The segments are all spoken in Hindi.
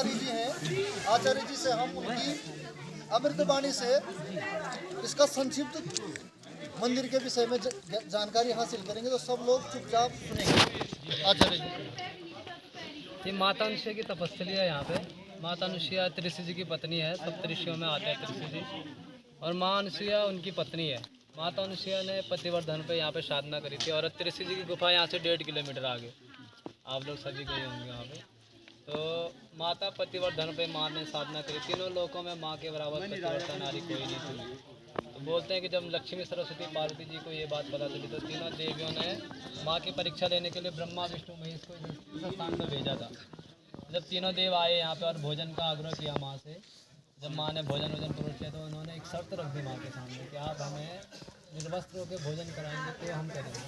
आचार्य जी हैं, आचार्य जी से हम उनकी अमृतवाणी से इसका संक्षिप्त मंदिर के विषय में जानकारी हासिल करेंगे। तो सब लोग चुपचाप सुनेंगे। आचार्य जी। ये माता अनुसुईया की तपस्थली है। यहाँ पे माता अनुसुईया त्रिषि जी की पत्नी है। सप्तऋषियों में आते हैं त्रिषि जी, और माँ अनुसुईया उनकी पत्नी है। माता अनुसुईया ने पतिवर्धन पे यहाँ पे साधना करी थी, और त्रिषि जी की गुफा यहाँ से 1.5 किलोमीटर आगे, आप लोग सभी गए होंगे यहाँ पे। तो माता पतिवर्धन पे माँ ने साधना करी। तीनों लोकों में माँ के बराबर पतिवर्ता नारी कोई नहीं थी। तो बोलते हैं कि जब लक्ष्मी सरस्वती पार्वती जी को ये बात पता चली तो तीनों देवियों ने माँ की परीक्षा लेने के लिए ब्रह्मा विष्णु महेश को इस स्थान पर भेजा था। जब तीनों देव आए यहाँ पे और भोजन का आग्रह किया माँ से, जब माँ ने भोजन परोस किया तो उन्होंने एक शर्त रख दी माँ के सामने कि आप हमें निर्वस्त्र होकर भोजन कराएंगे तो हम करेंगे,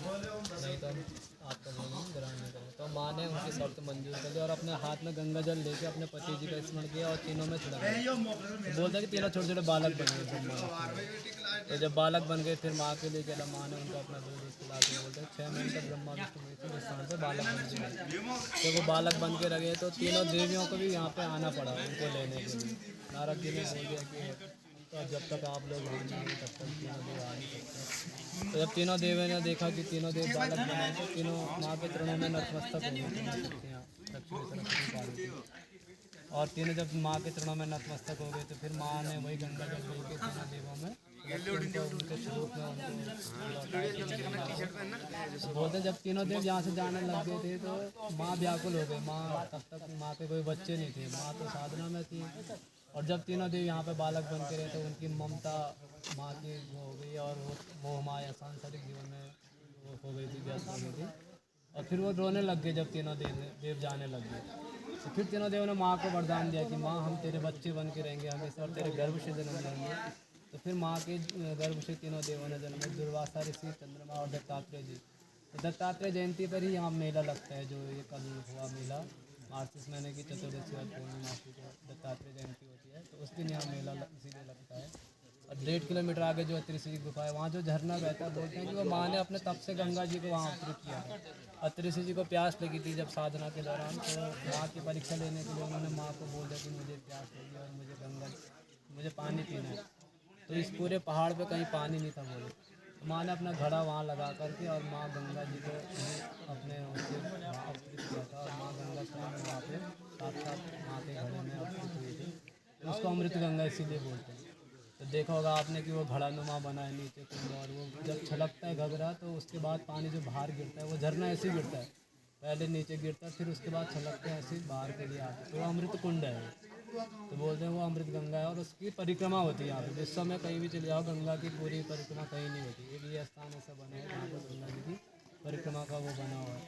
नहीं तो हम आपका भोजन ग्रहण नहीं करेंगे। तो माँ ने उनकी शर्त मंजूर कर ली और अपने हाथ में गंगा जल लेके अपने पति जी का स्मरण किया और तीनों में छिड़क दिया। तो बोलते हैं कि तीनों छोटे छोटे बालक बन गए। तो जब बालक बन गए फिर माँ के लिए चला, माँ ने उनको अपना दूध खिला के बोलते हैं 6 महीने तक ब्रह्मा विष्णु महेश इस स्थान से बालक बन के रहे। जब वो बालक बन के रहे तो तीनों देवियों को भी यहाँ पे आना पड़ा उनको लेने के लिए। नारद जी ने बोल दिया कि तो जब तक आप लोग आ नहीं तब तक तीनों देव आ नहीं सकते। तो जब तीनों देवियों ने देखा कि तीनों देव बालक बने तो तीनों माँ के चरणों में नतमस्तक हो गए। और तीनों जब माँ के चरणों में नतमस्तक हो गए तो फिर माँ ने वही गंगा जल लेके तीनों देवों में उनके स्वरूप में उनको बोलते जब तीनों देव यहाँ से जाने लग गए थे तो माँ व्याकुल हो गई। माँ तब तक माँ के कोई बच्चे नहीं थे, माँ तो साधना में थी। और जब तीनों देव यहाँ पे बालक बन के रहे तो उनकी ममता माँ की वो हो गई और वो मोह माया सांसारिक जीवन में वो हो गई थी, व्यस्त हो गई थी। और फिर वो रोने लग गए जब तीनों देव जाने लग गए। तो फिर तीनों देव ने माँ को वरदान दिया कि माँ हम तेरे बच्चे बन के रहेंगे हमेशा और तेरे गर्भ से जन्म लेंगे। तो फिर माँ के गर्भ से तीनों देवों ने जन्म लिया, दुर्वासा ऋषि, चंद्रमा और दत्तात्रेय जी। तो दत्तात्रेय जयंती पर ही यहाँ मेला लगता है, जो ये कल हुआ मेला मार्च महीने की चतुर्दशी और पूर्णिमा को दत्तात्रेय जयंती होती है। तो उस दिन यहाँ मेला इसीलिए लगता है। और 1.5 किलोमीटर आगे जो त्रिषि की गुफा है वहाँ जो झरना बहता है, बोलते हैं कि वो माँ ने अपने तप से गंगा जी को वहाँ अवतरित किया है। और त्रिषि जी को प्यास लगी थी जब साधना के दौरान, तो माँ की परीक्षा लेने के लिए उन्होंने माँ को बोल दिया कि मुझे प्यास लगी और मुझे पानी पीना है। तो इस पूरे पहाड़ पे कहीं पानी नहीं था बोले, तो माँ ने अपना घड़ा वहाँ लगा करके और माँ गंगा जी को अपने उससे अवतरित किया था। और माँ गंगा स्वयं वहाँ पे साक्षात माँ के घड़े में अवतरित हुई थी। तो उसको अमृत गंगा इसीलिए बोलते हैं। तो देखा होगा आपने कि वो घड़ानुमा बना है नीचे कुंड, और वो जब छलकता है घगरा तो उसके बाद पानी जो बाहर गिरता है वो झरना ऐसे ही गिरता है, पहले नीचे गिरता है फिर उसके बाद छलकते हैं ऐसे बाहर के लिए आते, तो वो अमृत कुंड है। तो बोलते हैं वो अमृत गंगा है और उसकी परिक्रमा होती है यहाँ पे। जिस समय कहीं भी चले जाओ गंगा की पूरी परिक्रमा कहीं नहीं होती। एक ये स्थान ऐसा बना है जहाँ पर गंगा जी की परिक्रमा का वो बना हुआ है,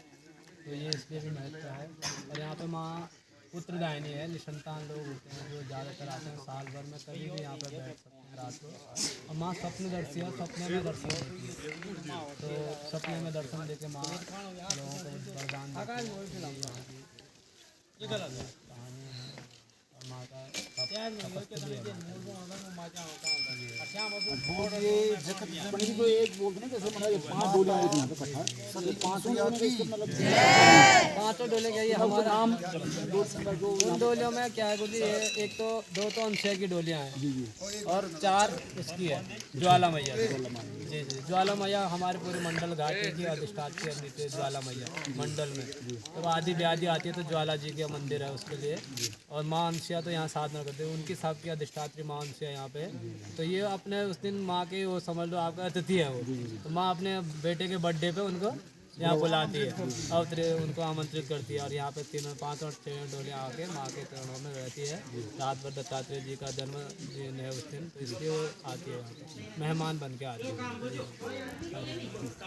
तो ये इसलिए भी महत्व है। और यहाँ पे माँ पुत्रदायिनी है, निसंतान लोग होते हैं जो ज़्यादातर आते हैं साल भर में कभी भी यहाँ पर बैठ सकते हैं रात को। और माँ स्वप्नदर्शी है, सपने में दर्शन देती है। तो सपने में दर्शन देके माँ लोगों को वरदान देती है। कहानी है माँ का तपस्या है। ये जगत पंडित को एक बोलते हैं जैसे मतलब ये 5 डोलियां होती हैं यहाँ पे इकट्ठा, तो 5 डोलियों में इसका मतलब 5 डोले क्या ये हमारा नाम उन डोलियों में क्या है गुरु जी, एक तो 2 तो अनुसुईया की डोलियाँ हैं और 4 उसकी है ज्वाला मैया। जी जी, ज्वाला मैया हमारे पूरे मंडल घाटी की अधिष्ठात्री अद्वितीय ज्वाला मैया मंडल में। तो आदि व्याधि आती है तो ज्वाला जी का मंदिर है उसके लिए। और माँ अनुसुईया तो यहाँ साधना करते हैं, उनकी सबकी अधिष्ठात्री माँ अनुसुईया यहाँ पे। तो ये अपने उस दिन माँ के वो समझ लो आपका अतिथि है वो, तो माँ अपने बेटे के बर्थडे पे उनको यहाँ बुलाती है और उनको आमंत्रित करती है। और यहाँ पे 3, 5 और 6 डोलियाँ आके माँ के चरणों में रहती है। रात भर दत्तात्रेय जी का जन्मदिन है उस दिन, तो इसलिए वो आती है यहाँ पे मेहमान बन के आती है।